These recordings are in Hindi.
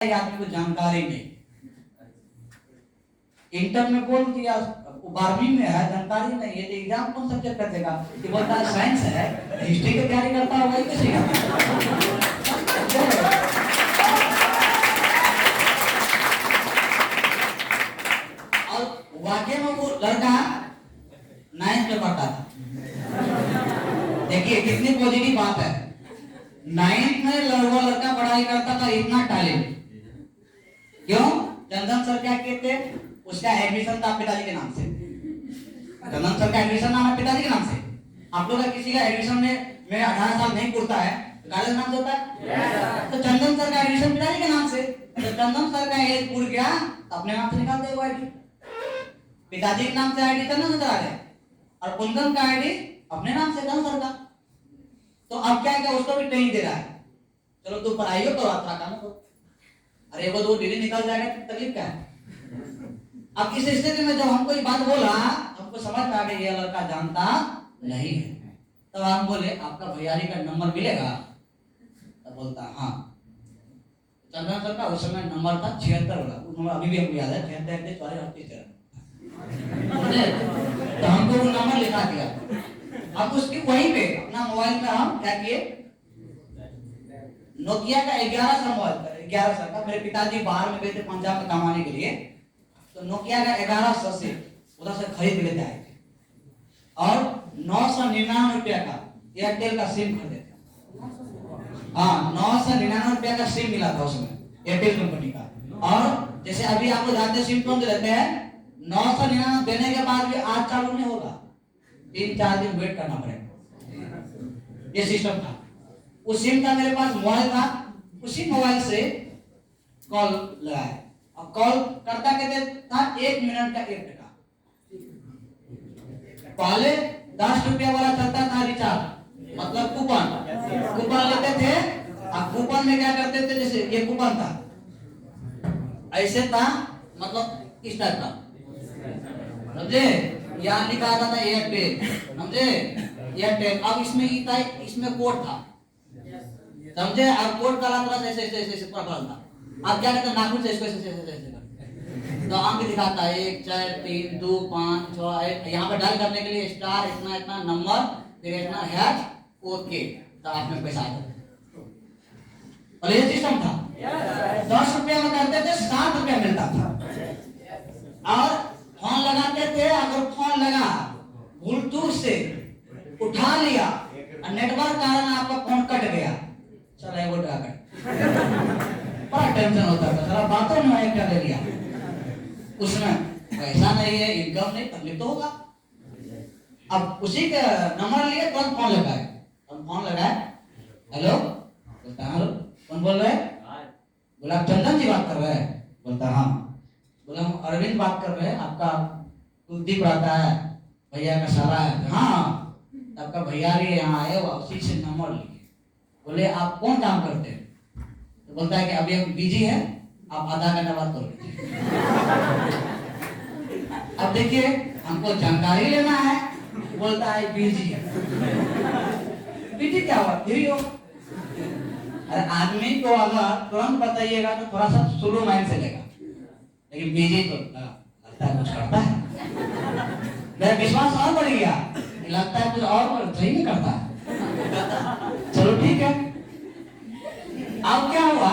आदमी को जानकारी नहीं, इंटर में बोल दिया, 12वीं में है, जानकारी नहीं है, तो एग्जाम कौन सब्जेक्ट कर देगा? ये बोलता है साइंस है, हिस्ट्री की तैयारी करता होगा, ये कैसे और वाकई में वो लड़का 9th में पढ़ता था। देखिए कितनी पॉजिटिव बात है, 9th में वो लड़का पढ़ाई करता था, इतना टैलेंट क्यों? चंदन सर क्या कहते, उसका एडमिशन था पिताजी के नाम से। चंदन सर का एडमिशन नाम है पिताजी के नाम से। आप लोग का किसी का एडमिशन में 18 साल नहीं पूरता है तो कॉलेज नाम से होता है। तो चंदन सर का एडमिशन पिताजी के नाम से, तो चंदन सर का एज पूर गया अपने नाम से निकाल दे वो आईडी। पिताजी के नाम से आईडी चंदन सर आ गया और कुंदन का आईडी अपने नाम से चंदन सर का। तो अब क्या है, उसको भी ट्रेनिंग दे रहा है, चलो तू पढ़ाई हो तो अच्छा काम करो। अरे वो 2 डिग्री निकल जाएगा तो तकलीफ क्या है? अब इस स्थिति में जब हमको ये बात बोला, हमको समझ में आ गई ये लड़का जानता नहीं है। तब हम बोले आपका भैयारी का नंबर मिलेगा? तब बोलता हाँ। चंदन सर का उस समय नंबर था 76 वाला, वो नंबर अभी भी हमको याद है, 76 38 तो हमको वो नंबर लिखा दिया। अब उसकी वहीं पे अपना मोबाइल में हम क्या किए, नोकिया का 1100 मोबाइल, 1100 का, मेरे पिताजी बाहर में गए थे पंजाब में कमाने के लिए, तो नोकिया का 1100 से उधर से खरीद लेते आए थे और 999 रुपया का एयरटेल का सिम खरीदे थे। हाँ, 999 रुपया का सिम मिला था उसमें एयरटेल कंपनी का। और जैसे अभी आप लोग जानते सिम कौन देते हैं, 999 देने के बाद भी आज चालू नहीं होगा, 3-4 दिन वेट करना पड़ेगा, ये सिस्टम था। उस सिम का मेरे पास मोबाइल था, उसी मोबाइल से कॉल लगाया और कॉल करता कहते था 1 मिनट का 1 टका। पहले 10 रुपया वाला चलता था रिचार्ज, मतलब कूपन लेते थे। अब कूपन में क्या करते थे, जैसे ये कूपन था, ऐसे था, मतलब इस टाइप का, समझे? यहाँ लिखा आता था एयरटेल, समझे? एयरटेल। अब इसमें कोड था, समझे? और कोड का ऐसे ऐसे ऐसे पकड़ था। अब क्या कहते हैं, नाखून से इसको ऐसे ऐसे ऐसे तो अंक दिखाता है 1 4 3 2 5 6 8। यहाँ पे डायल करने के लिए स्टार इतना इतना नंबर फिर इतना हैश ओके, तो आपने पैसा आ जाता। और ये सिस्टम था, 10 रुपया में करते थे, 7 रुपया मिलता था। और फोन लगाते थे, अगर फोन लगा ब्लूटूथ से उठा लिया और नेटवर्क कारण आपका फोन कट गया, चलो वो कट बड़ा टेंशन होता था, सारा बातों में एक कर लिया, उसमें पैसा नहीं है, इनकम नहीं, तकलीफ तो होगा। अब उसी का नंबर लिए कौन फोन लगाए, फोन लगाए, हेलो, बोलता हेलो, कौन बोल रहे हैं? बोला चंदन जी बात कर रहे हैं? बोलता हाँ। बोला हम अरविंद बात कर रहे हैं, आपका कुलदीप रहता है, भैया का सारा है। हाँ, आपका भैया भी यहाँ आए, उसी से नंबर लिए। बोले आप कौन काम करते हैं? तो बोलता है कि अभी हम बिजी है, आप आधा घंटा बात कर लीजिए। अब देखिए हमको जानकारी लेना है, बोलता है बिजी है। बिजी क्या हुआ, फ्री हो। अरे आदमी को अगर तुरंत बताइएगा तो थोड़ा सा स्लो माइंड से लेगा, लेकिन बिजी तो लगता है कुछ करता है। मेरा विश्वास और बढ़ गया, लगता है कुछ और सही नहीं करता। चलो ठीक है। अब क्या हुआ,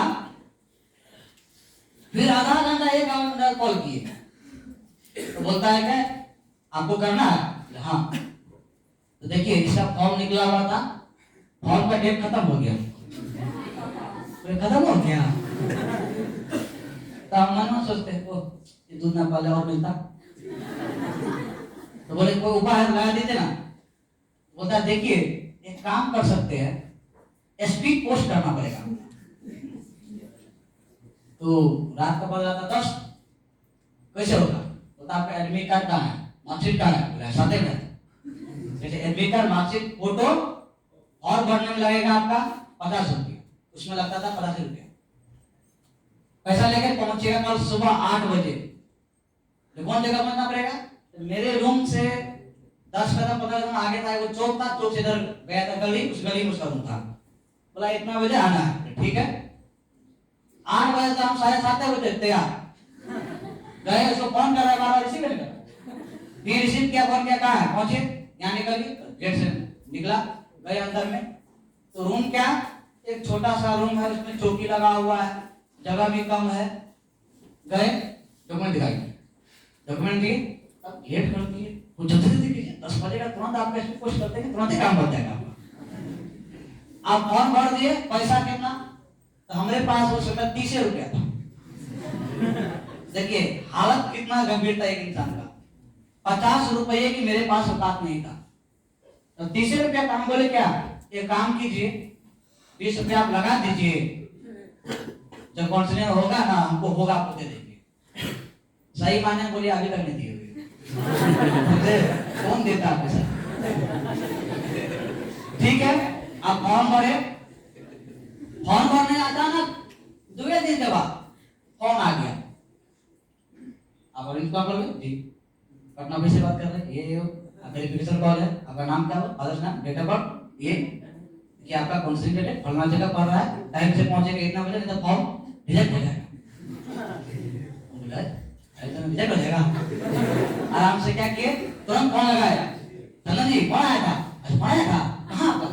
फिर आधा घंटा 1 घंटा कॉल किए, तो बोलता है क्या आपको करना है? हाँ। तो देखिए इसका फॉर्म निकला हुआ था, फॉर्म का डेट खत्म हो गया, तो खत्म हो गया। तो हम मन में सोचते ये दूध ना पाले और मिलता, तो बोले कोई उपाय लगा दीजिए ना। बोलता देखिए एक काम कर सकते हैं, स्पीड पोस्ट करना पड़ेगा। तो रात का पता था 10, कैसे होगा? बोलता आपका एडमिट कार्ड कहाँ है, मार्कशीट कहाँ है? बोला साथ में, जैसे एडमिट कार्ड मार्कशीट फोटो और भरने में लगेगा आपका 50 रुपया, उसमें लगता था 50 रुपया। पैसा लेकर पहुंचेगा कल सुबह 8 बजे। तो कौन जगह पहुंचना पड़ेगा? तो मेरे रूम से 10 कदम 15 कदम आगे था, वो चौक था, चौक से इधर गया था गली, उस गली में उसका रूम था। बोला इतना बजे आना है, ठीक है। 8 बजे बजे तो हम 7:30 बजे तैयार गए, उसको फोन कर रहा है, बार रिसीव नहीं कर, फिर रिसीव किया, फोन किया, कहाँ है, पहुंचे, यहाँ निकल गए, गेट से निकला, गए अंदर में, तो रूम क्या, एक छोटा सा रूम है, उसमें चौकी लगा हुआ है, जगह भी कम है, गए डॉक्यूमेंट दिखाई, डॉक्यूमेंट दिए, अब गेट खोल दिए, वो जल्दी जल्दी कीजिए, 10 बजे का तुरंत आपके इसमें पोस्ट करते हैं, तुरंत ही काम बन जाएगा। आप फॉर्म भर दिए, पैसा कितना, तो हमारे पास उस समय 30 रुपया था। देखिए हालत कितना गंभीर था एक इंसान का, 50 रुपये की मेरे पास औकात नहीं था, तो 30 रुपया का हम बोले क्या, एक काम कीजिए, 20 रुपया आप लगा दीजिए, जब काउंसलिंग होगा ना हमको होगा, आपको दे देंगे। सही माने बोलिए, अभी तक नहीं दिए हुए, कौन देता है पैसा, ठीक है। आप फॉर्म भरे, फॉर्म भरने अचानक 2 दिन के बाद फोन आ गया, आप इनका बोल जी पटना में से बात कर रहे हैं, ये वेरिफिकेशन कॉल है, आपका नाम क्या हो, फादर्स नाम, डेट ऑफ बर्थ, ये कि आपका काउंसलिंग डेट है, फलना जगह पढ़ रहा है, टाइम से पहुंचेगा इतना बजे, नहीं तो फॉर्म रिजेक्ट हो जाएगा, रिजेक्ट हो जाएगा। आराम से क्या किए, तुरंत फोन लगाया, चंदन जी कौन आया था, कौन आया था, कहाँ आपका,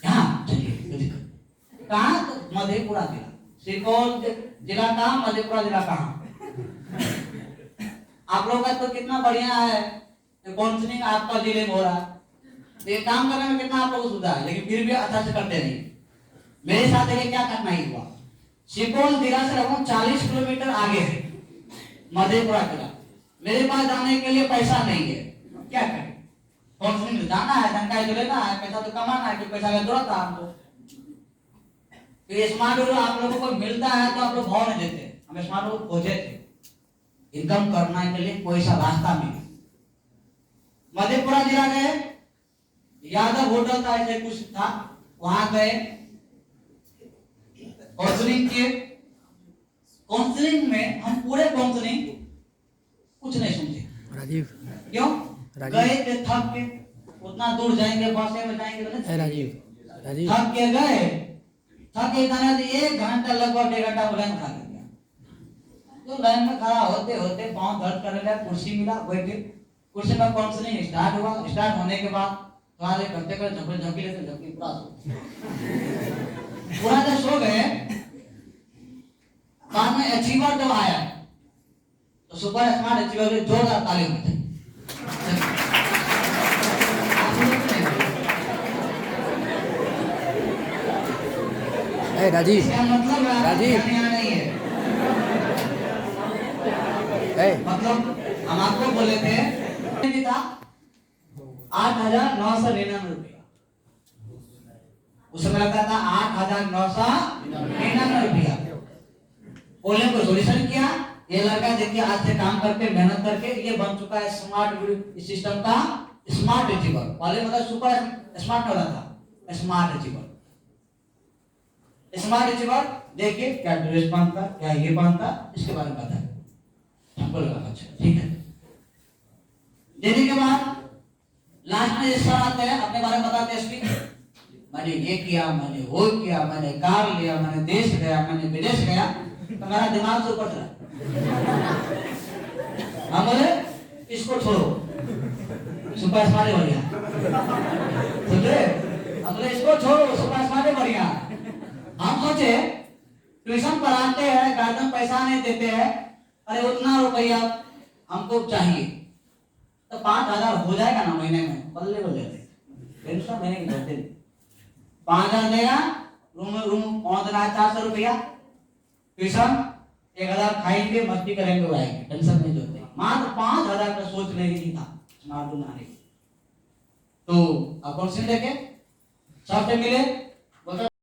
यहाँ चलिए, कोई दिक्कत, कहाँ, मधेपुरा जिला, सुपौल जिला का, मधेपुरा जिला कहाँ, आप लोगों का तो कितना बढ़िया है, काउंसलिंग आपका जिले में हो रहा है, ये काम करने में कितना आप लोगों को सुविधा है, लेकिन फिर भी अच्छा से करते नहीं। मेरे साथ ये क्या करना ही हुआ, सुपौल जिला से लगभग 40 किलोमीटर आगे है मधेपुरा जिला, मेरे पास जाने के लिए पैसा नहीं है, क्या करें, काउंसलिंग जाना है, जानकारी तो लेना है, पैसा तो कमाना है, कि पैसा का जरूरत है हमको, तो स्मार्ट रूल आप लोगों को मिलता है तो आप लोग भाव नहीं देते, हम स्मार्ट रूल खोजे थे, इनकम करने के लिए कोई सा रास्ता मिले, मधेपुरा जिला गए, यादव होटल था ऐसे कुछ था, वहां गए, काउंसलिंग किए, काउंसलिंग में हम पूरे काउंसलिंग कुछ नहीं समझे, राजीव क्यों, गए थे थक के, उतना दूर जाएंगे, बस में जाएंगे, राजीव थक के गए, थक के जाने 1 घंटा लगभग 1.5 घंटा लाइन खा गया, तो लाइन में खड़ा होते होते पांव दर्द करने लगा, कुर्सी मिला, बैठे, कुर्सी में काउंसलिंग स्टार्ट हुआ, स्टार्ट होने के बाद थोड़ा करते करते झपकी लेते झपकी पूरा जब सो गए, बाद में अचीवर जब आया तो सुपर स्मार्ट अचीवर के जोरदार ताली बजाई, राजीव मतलब राजीव नहीं है, मतलब हम आपको बोले थे था 8,999 रुपया, उस समय लगता था 8,999 रुपया, बोले को सोल्यूशन किया, ये लड़का देखिए आज से काम करके मेहनत करके ये बन चुका है स्मार्ट सिस्टम का स्मार्ट अचीवर, पहले मतलब सुपर स्मार्ट नहीं था, स्मार्ट अचीवर, स्मार्ट अचीवर देखिए क्या ड्रेस पहनता, क्या ये पहनता, इसके बारे में पता है, हमको लगा अच्छा ठीक है। देने के बाद लास्ट में इस तरह आते हैं, अपने बारे में बताते हैं, मैंने ये किया, मैंने वो किया, मैंने कार लिया, मैंने देश गया, मैंने विदेश गया, तो मेरा दिमाग से ऊपर चला, हम बोले इसको छोड़ो, सुपर स्मार्ट बढ़िया, समझे, हम बोले इसको छोड़ो, सुपर स्मार्ट बढ़िया, हम सोचे ट्यूशन पढ़ाते हैं, गार्जियन पैसा नहीं देते हैं, अरे उतना रुपया हमको चाहिए, तो 5,000 हो जाएगा ना महीने में, बल्ले बल्ले टेंशन नहीं करते, 5,000 देगा, रूम पहुंच रहा है 400 रुपया, ट्यूशन 1,000 खाएंगे, मस्ती करेंगे, उड़ाएंगे, टेंशन नहीं होते, मात्र 5,000 का सोच नहीं था स्मार्ट रूम आने, तो अब कौन से देखे सबसे मिले।